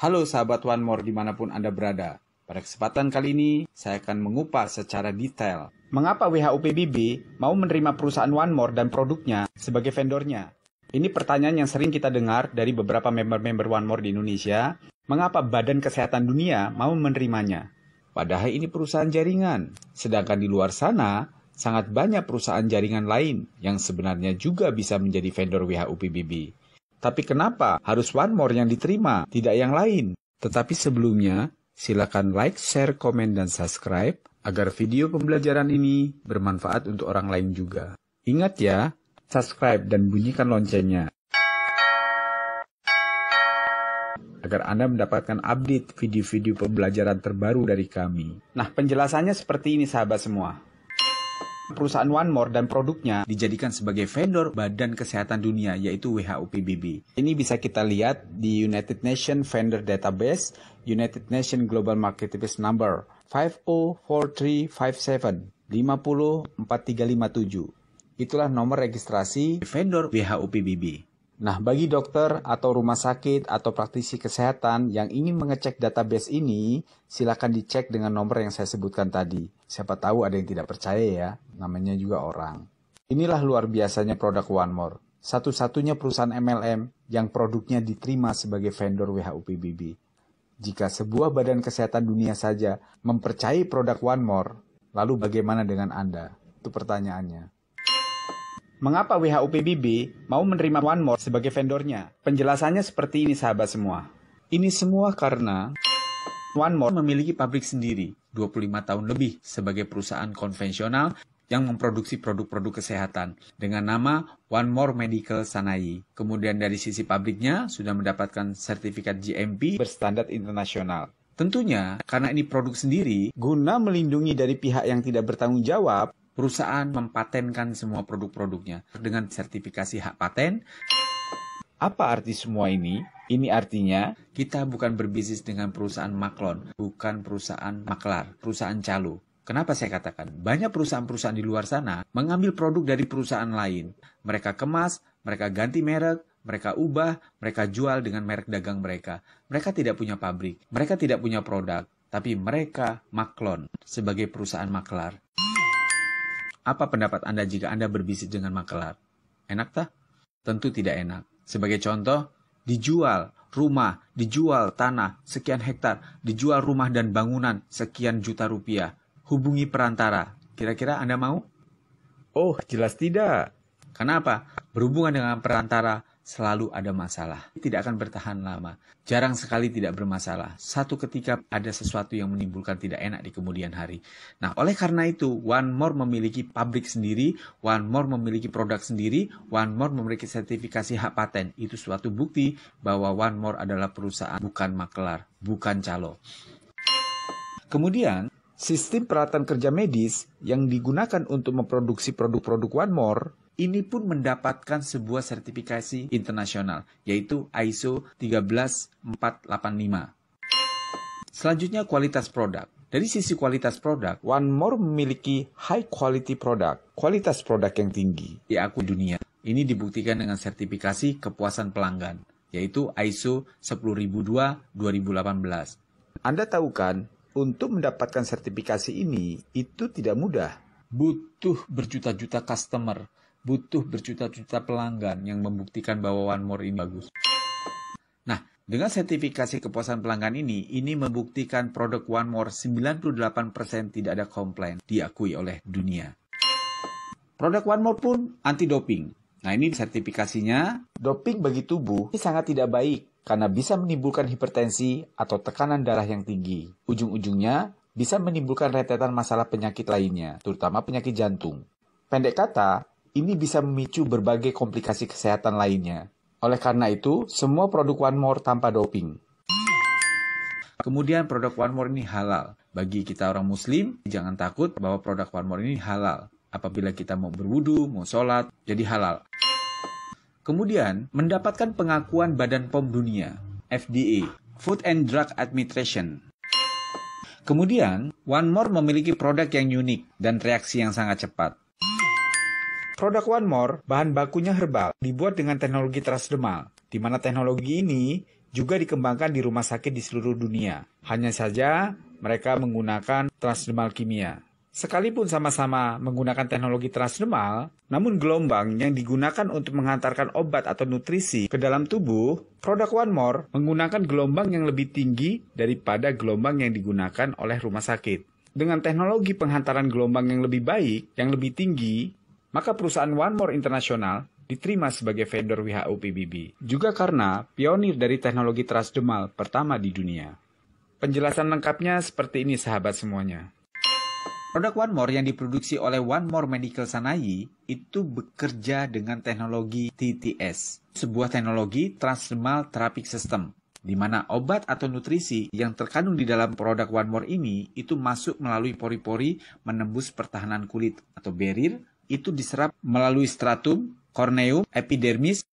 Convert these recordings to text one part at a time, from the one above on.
Halo sahabat One More dimanapun Anda berada. Pada kesempatan kali ini, saya akan mengupas secara detail mengapa WHO PBB mau menerima perusahaan One More dan produknya sebagai vendornya. Ini pertanyaan yang sering kita dengar dari beberapa member-member One More di Indonesia, mengapa Badan Kesehatan Dunia mau menerimanya. Padahal ini perusahaan jaringan, sedangkan di luar sana, sangat banyak perusahaan jaringan lain yang sebenarnya juga bisa menjadi vendor WHO PBB. Tapi kenapa harus One More yang diterima, tidak yang lain? Tetapi sebelumnya, silakan like, share, komen, dan subscribe agar video pembelajaran ini bermanfaat untuk orang lain juga. Ingat ya, subscribe dan bunyikan loncengnya agar Anda mendapatkan update video-video pembelajaran terbaru dari kami. Nah, penjelasannya seperti ini sahabat semua. Perusahaan One More dan produknya dijadikan sebagai vendor Badan Kesehatan Dunia, yaitu WHO PBB. Ini bisa kita lihat di United Nations Vendor Database, United Nations Global Marketplace Number 504357 504357. Itulah nomor registrasi vendor WHO PBB. Nah, bagi dokter atau rumah sakit atau praktisi kesehatan yang ingin mengecek database ini, silakan dicek dengan nomor yang saya sebutkan tadi. Siapa tahu ada yang tidak percaya ya, namanya juga orang. Inilah luar biasanya produk One More. Satu-satunya perusahaan MLM yang produknya diterima sebagai vendor WHO PBB. Jika sebuah badan kesehatan dunia saja mempercayai produk One More, lalu bagaimana dengan Anda? Itu pertanyaannya. Mengapa WHO PBB mau menerima One More sebagai vendornya? Penjelasannya seperti ini sahabat semua. Ini semua karena One More memiliki pabrik sendiri 25 tahun lebih sebagai perusahaan konvensional yang memproduksi produk-produk kesehatan dengan nama One More Medical Sanai. Kemudian dari sisi pabriknya sudah mendapatkan sertifikat GMP berstandar internasional. Tentunya karena ini produk sendiri, guna melindungi dari pihak yang tidak bertanggung jawab, perusahaan mempatenkan semua produk-produknya dengan sertifikasi hak paten. Apa arti semua ini? Ini artinya kita bukan berbisnis dengan perusahaan maklon, bukan perusahaan maklar, perusahaan calo. Kenapa saya katakan? Banyak perusahaan-perusahaan di luar sana mengambil produk dari perusahaan lain. Mereka kemas, mereka ganti merek, mereka ubah, mereka jual dengan merek dagang mereka. Mereka tidak punya pabrik, mereka tidak punya produk, tapi mereka maklon sebagai perusahaan maklar. Apa pendapat Anda jika Anda berbisnis dengan makelar? Enak tak? Tentu tidak enak. Sebagai contoh, dijual rumah, dijual tanah sekian hektar, dijual rumah dan bangunan sekian juta rupiah. Hubungi perantara. Kira-kira Anda mau? Oh, jelas tidak. Kenapa? Berhubungan dengan perantara selalu ada masalah. Tidak akan bertahan lama. Jarang sekali tidak bermasalah. Satu ketika ada sesuatu yang menimbulkan tidak enak di kemudian hari. Nah, oleh karena itu, One More memiliki pabrik sendiri, One More memiliki produk sendiri, One More memiliki sertifikasi hak paten. Itu suatu bukti bahwa One More adalah perusahaan bukan makelar, bukan calo. Kemudian, sistem peralatan kerja medis yang digunakan untuk memproduksi produk-produk One More ini pun mendapatkan sebuah sertifikasi internasional, yaitu ISO 13485. Selanjutnya kualitas produk. Dari sisi kualitas produk, One More memiliki high quality product, kualitas produk yang tinggi, diakui dunia. Ini dibuktikan dengan sertifikasi kepuasan pelanggan, yaitu ISO 10002-2018. Anda tahu kan, untuk mendapatkan sertifikasi ini, itu tidak mudah. Butuh berjuta-juta customer, butuh berjuta-juta pelanggan yang membuktikan bahwa One More ini bagus. Nah, dengan sertifikasi kepuasan pelanggan ini membuktikan produk One More 98% tidak ada komplain, diakui oleh dunia. Produk One More pun anti-doping. Nah, ini sertifikasinya, doping bagi tubuh ini sangat tidak baik karena bisa menimbulkan hipertensi atau tekanan darah yang tinggi. Ujung-ujungnya bisa menimbulkan rentetan masalah penyakit lainnya, terutama penyakit jantung. Pendek kata, ini bisa memicu berbagai komplikasi kesehatan lainnya. Oleh karena itu, semua produk One More tanpa doping. Kemudian produk One More ini halal. Bagi kita orang muslim, jangan takut bahwa produk One More ini halal. Apabila kita mau berwudu, mau sholat, jadi halal. Kemudian, mendapatkan pengakuan Badan POM Dunia, FDA, Food and Drug Administration. Kemudian, One More memiliki produk yang unik dan reaksi yang sangat cepat. Produk One More, bahan bakunya herbal, dibuat dengan teknologi transdermal, di mana teknologi ini juga dikembangkan di rumah sakit di seluruh dunia. Hanya saja mereka menggunakan transdermal kimia. Sekalipun sama-sama menggunakan teknologi transdermal, namun gelombang yang digunakan untuk menghantarkan obat atau nutrisi ke dalam tubuh, produk One More menggunakan gelombang yang lebih tinggi daripada gelombang yang digunakan oleh rumah sakit. Dengan teknologi penghantaran gelombang yang lebih baik, yang lebih tinggi, maka perusahaan One More International diterima sebagai vendor WHO PBB. Juga karena pionir dari teknologi transdermal pertama di dunia. Penjelasan lengkapnya seperti ini sahabat semuanya. Produk One More yang diproduksi oleh One More Medical Sanai itu bekerja dengan teknologi TTS, sebuah teknologi Transdermal Therapeutic System, di mana obat atau nutrisi yang terkandung di dalam produk One More ini itu masuk melalui pori-pori menembus pertahanan kulit atau barrier, itu diserap melalui stratum, korneum, epidermis,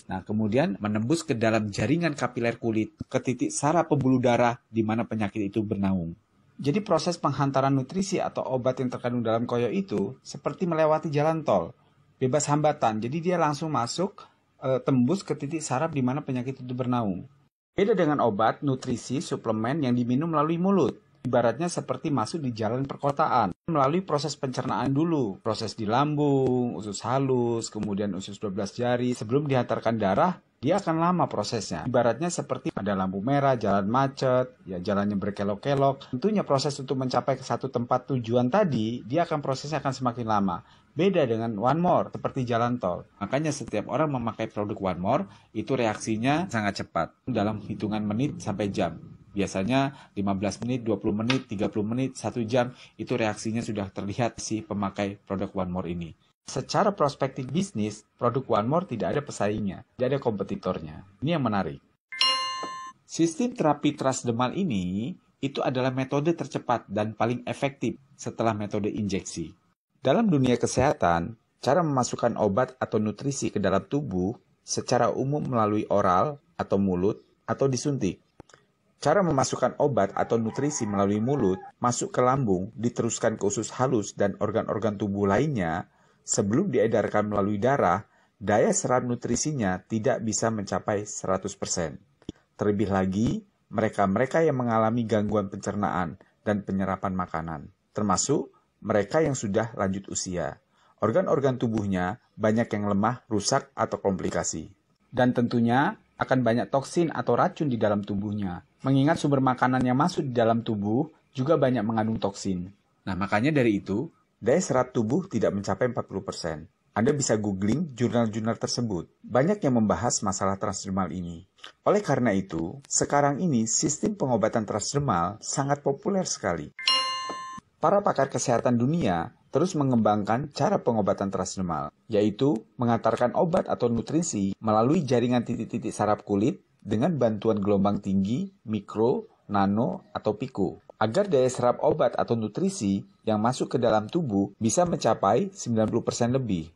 nah kemudian menembus ke dalam jaringan kapiler kulit ke titik saraf pembuluh darah di mana penyakit itu bernaung. Jadi proses penghantaran nutrisi atau obat yang terkandung dalam koyo itu seperti melewati jalan tol, bebas hambatan. Jadi dia langsung masuk, tembus ke titik saraf di mana penyakit itu bernaung. Beda dengan obat, nutrisi, suplemen yang diminum melalui mulut. Ibaratnya seperti masuk di jalan perkotaan. Melalui proses pencernaan dulu, proses di lambung, usus halus, kemudian usus 12 jari. Sebelum dihantarkan darah, dia akan lama prosesnya. Ibaratnya seperti ada lampu merah, jalan macet, ya jalannya berkelok-kelok. Tentunya proses untuk mencapai ke satu tempat tujuan tadi, prosesnya akan semakin lama. Beda dengan One More, seperti jalan tol. Makanya setiap orang memakai produk One More, itu reaksinya sangat cepat. Dalam hitungan menit sampai jam. Biasanya 15 menit, 20 menit, 30 menit, 1 jam, itu reaksinya sudah terlihat si pemakai produk One More ini. Secara prospektif bisnis, produk One More tidak ada pesaingnya, tidak ada kompetitornya. Ini yang menarik. Sistem terapi transdermal ini itu adalah metode tercepat dan paling efektif setelah metode injeksi. Dalam dunia kesehatan, cara memasukkan obat atau nutrisi ke dalam tubuh secara umum melalui oral atau mulut atau disuntik. Cara memasukkan obat atau nutrisi melalui mulut, masuk ke lambung, diteruskan ke usus halus dan organ-organ tubuh lainnya, sebelum diedarkan melalui darah, daya serap nutrisinya tidak bisa mencapai 100%. Terlebih lagi, mereka-mereka yang mengalami gangguan pencernaan dan penyerapan makanan, termasuk mereka yang sudah lanjut usia. Organ-organ tubuhnya banyak yang lemah, rusak, atau komplikasi. Dan tentunya akan banyak toksin atau racun di dalam tubuhnya. Mengingat sumber makanan yang masuk di dalam tubuh juga banyak mengandung toksin. Nah, makanya dari itu, daya serap tubuh tidak mencapai 40%. Anda bisa googling jurnal-jurnal tersebut. Banyak yang membahas masalah transdermal ini. Oleh karena itu, sekarang ini sistem pengobatan transdermal sangat populer sekali. Para pakar kesehatan dunia terus mengembangkan cara pengobatan transdermal, yaitu mengantarkan obat atau nutrisi melalui jaringan titik-titik saraf kulit dengan bantuan gelombang tinggi, mikro, nano, atau pico, agar daya serap obat atau nutrisi yang masuk ke dalam tubuh bisa mencapai 90% lebih.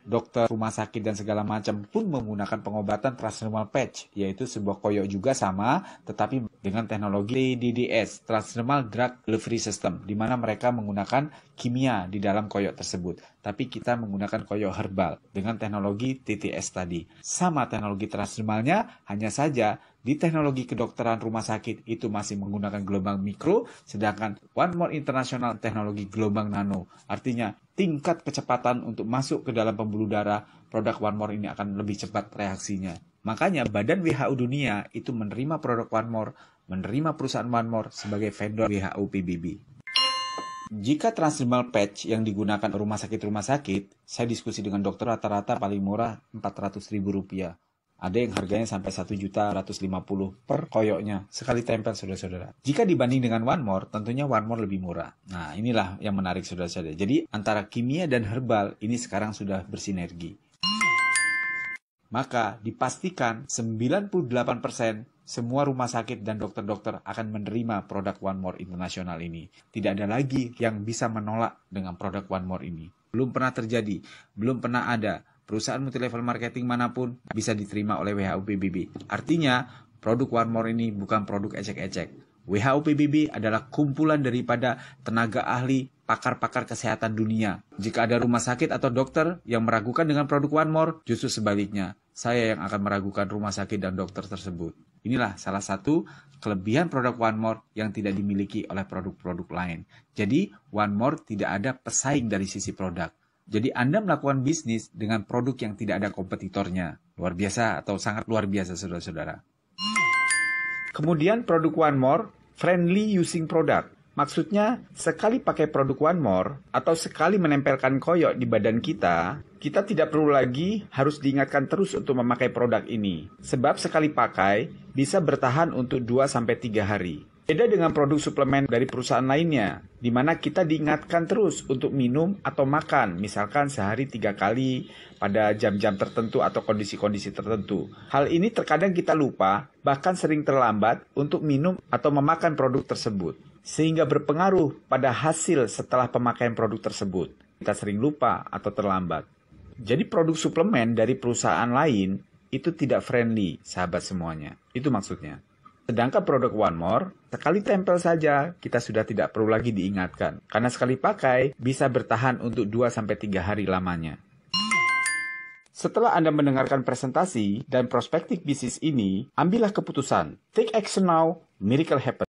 Dokter, rumah sakit, dan segala macam pun menggunakan pengobatan transdermal patch, yaitu sebuah koyo juga sama, tetapi dengan teknologi TDDS, Transdermal Drug Delivery System, di mana mereka menggunakan kimia di dalam koyo tersebut. Tapi kita menggunakan koyo herbal dengan teknologi TTS tadi. Sama teknologi transdermalnya, hanya saja di teknologi kedokteran rumah sakit itu masih menggunakan gelombang mikro, sedangkan One More International teknologi gelombang nano. Artinya, tingkat kecepatan untuk masuk ke dalam pembuluh darah, produk One More ini akan lebih cepat reaksinya. Makanya Badan WHO Dunia itu menerima produk One More, menerima perusahaan One More sebagai vendor WHO PBB. Jika transdermal patch yang digunakan rumah sakit, saya diskusi dengan dokter rata-rata paling murah Rp400.000. Ada yang harganya sampai Rp1.150.000 per koyoknya, sekali tempel saudara-saudara. Jika dibanding dengan One More, tentunya One More lebih murah. Nah, inilah yang menarik saudara-saudara. Jadi, antara kimia dan herbal ini sekarang sudah bersinergi. Maka, dipastikan 98% semua rumah sakit dan dokter-dokter akan menerima produk One More International ini. Tidak ada lagi yang bisa menolak dengan produk One More ini. Belum pernah terjadi, belum pernah ada. Perusahaan multilevel marketing manapun bisa diterima oleh WHO PBB. Artinya, produk One More ini bukan produk ecek-ecek. WHO PBB adalah kumpulan daripada tenaga ahli, pakar-pakar kesehatan dunia. Jika ada rumah sakit atau dokter yang meragukan dengan produk One More, justru sebaliknya. saya yang akan meragukan rumah sakit dan dokter tersebut. Inilah salah satu kelebihan produk One More yang tidak dimiliki oleh produk-produk lain. Jadi, One More tidak ada pesaing dari sisi produk. Jadi, Anda melakukan bisnis dengan produk yang tidak ada kompetitornya. Luar biasa atau sangat luar biasa, saudara-saudara. Kemudian produk One More, friendly using product. Maksudnya, sekali pakai produk One More atau sekali menempelkan koyok di badan kita tidak perlu lagi harus diingatkan terus untuk memakai produk ini. Sebab sekali pakai, bisa bertahan untuk 2-3 hari. Beda dengan produk suplemen dari perusahaan lainnya, di mana kita diingatkan terus untuk minum atau makan, misalkan sehari 3 kali pada jam-jam tertentu atau kondisi-kondisi tertentu. Hal ini terkadang kita lupa, bahkan sering terlambat untuk minum atau memakan produk tersebut, sehingga berpengaruh pada hasil setelah pemakaian produk tersebut. Kita sering lupa atau terlambat. Jadi produk suplemen dari perusahaan lain itu tidak friendly, sahabat semuanya. Itu maksudnya. Sedangkan produk One More, sekali tempel saja, kita sudah tidak perlu lagi diingatkan. Karena sekali pakai, bisa bertahan untuk 2-3 hari lamanya. Setelah Anda mendengarkan presentasi dan prospektif bisnis ini, ambillah keputusan. Take action now, miracle happen.